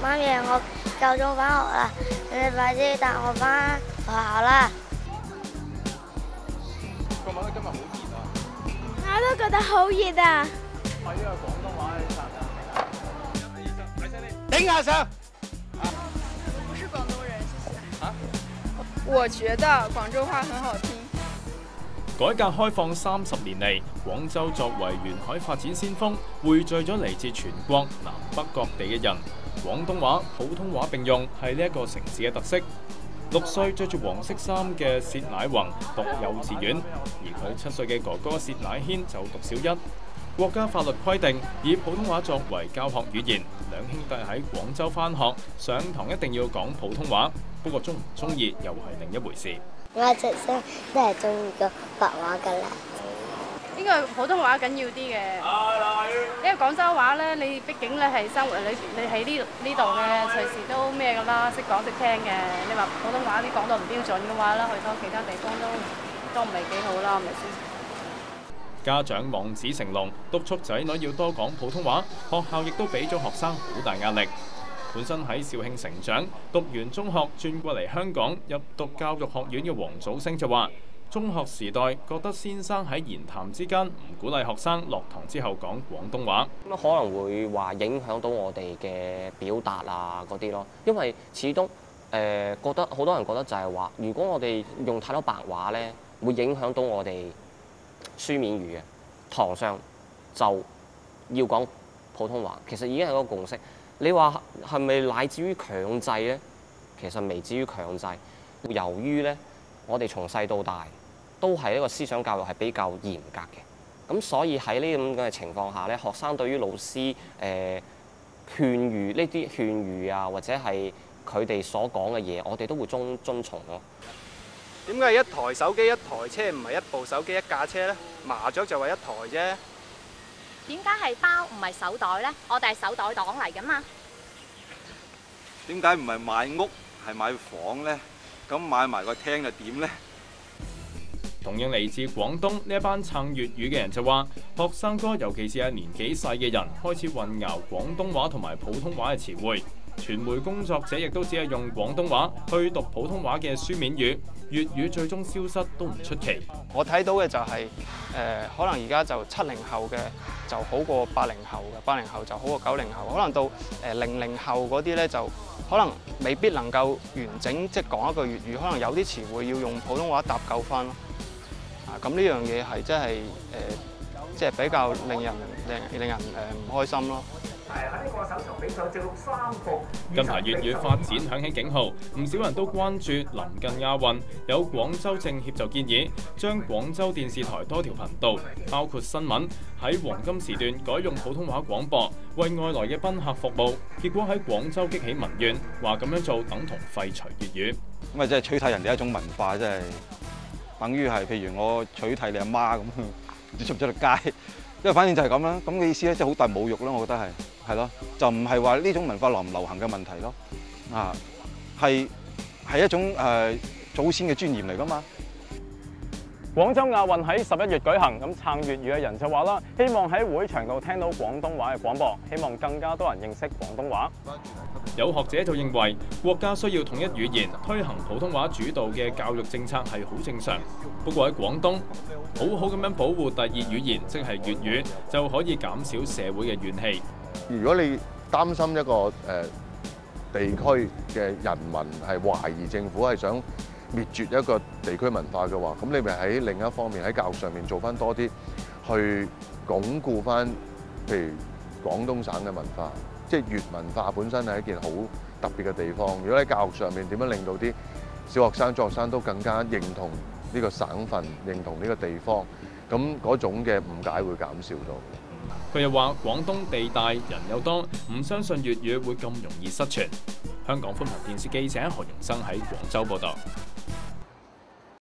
媽咪，我夠鐘返學啦，你快啲帶我返學校啦。覺唔覺得今日好熱啊？我都覺得好熱啊！係啊，廣東話你頂下上。我不是廣東人，謝謝。啊？我覺得廣州話很好聽。改革開放30年嚟，廣州作為沿海發展先鋒，匯聚咗嚟自全國南北各地嘅人。廣東話、普通話並用係呢一個城市嘅特色。6歲着住黃色衫嘅薛乃宏讀幼稚園，而佢7歲嘅哥哥薛乃軒就讀小一。國家法律規定，以普通話作為教學語言，兩兄弟喺廣州返學上堂一定要講普通話。不過中唔中意又係另一回事。我一直都係中意個白話㗎啦。應該普通話緊要啲嘅，因為廣州話咧，你畢竟咧係生活，你喺呢度嘅，隨時都咩㗎啦，識講識聽嘅。你話普通話啲講到唔標準嘅話啦，去到其他地方都唔係幾好啦，係咪先？家長望子成龍，督促仔女要多講普通話，學校亦都俾咗學生好大壓力。本身喺肇慶成長，讀完中學轉過嚟香港入讀教育學院嘅黃祖星就話：中學時代覺得先生喺言談之間唔鼓勵學生落堂之後講廣東話，咁可能會話影響到我哋嘅表達啊嗰啲咯，因為始終覺得好多人覺得就係話，如果我哋用太多白話咧，會影響到我哋書面語嘅，堂上就要講普通話，其實已經係一個共識。你話係咪乃至於強制咧？其實未至於強制。由於咧，我哋從細到大都係一個思想教育係比較嚴格嘅，咁所以喺呢咁嘅情況下咧，學生對於老師勸喻呢啲勸喻啊，或者係佢哋所講嘅嘢，我哋都會遵從咯。點解一台手機一台車唔係一部手機一架車咧？麻雀就係一台啫。點解係包唔係手袋呢？我哋係手袋黨嚟㗎嘛。點解唔係買屋係買房呢？咁買埋個廳就點呢？同樣嚟自廣東呢一班撐粵語嘅人就話，學生哥尤其是係年紀細嘅人開始混淆廣東話同埋普通話嘅詞彙。傳媒工作者亦都只係用廣東話去讀普通話嘅書面語，粵語最終消失都唔出奇。我睇到嘅就係可能而家就70後嘅就好過80後嘅，80後就好過90後，可能到00後嗰啲咧就可能未必能夠完整即係講一個粵語，可能有啲詞彙要用普通話搭救翻咯。咁呢樣嘢係真係即係比較令人唔開心咯。近排粵語發展響起警號，唔少人都關注臨近亞運，有廣州政協就建議將廣州電視台多條頻道，包括新聞，喺黃金時段改用普通話廣播，為外來嘅賓客服務。結果喺廣州激起民怨，話咁樣做等同廢除粵語。咁啊，即係取締人哋一種文化，即係等於係譬如我取締你阿媽咁，唔知出唔出得街。因為反正就係咁啦，咁嘅意思咧，即係好大侮辱咯，我覺得係咯，就唔係話呢種文化流唔流行嘅問題咯，係一種祖先嘅尊嚴嚟㗎嘛。廣州亞運喺11月舉行，咁撐粵語嘅人就話啦，希望喺會場度聽到廣東話嘅廣播，希望更加多人認識廣東話。有學者就認為，國家需要統一語言，推行普通話主導嘅教育政策係好正常。不過喺廣東，好好咁樣保護第二語言，即係粵語，就可以減少社會嘅怨氣。如果你擔心一個地區嘅人民係懷疑政府係想滅絕一個地區文化嘅話，咁你咪喺另一方面喺教育上面做翻多啲，去鞏固翻譬如廣東省嘅文化，即係粵文化本身係一件好特別嘅地方。如果喺教育上面點樣令到啲小學生、中學生都更加認同呢個省份、認同呢個地方，咁嗰種嘅誤解會減少到。佢又話：廣東地大人又多，唔相信粵語會咁容易失傳。香港寬頻電視記者何榮生喺廣州報導。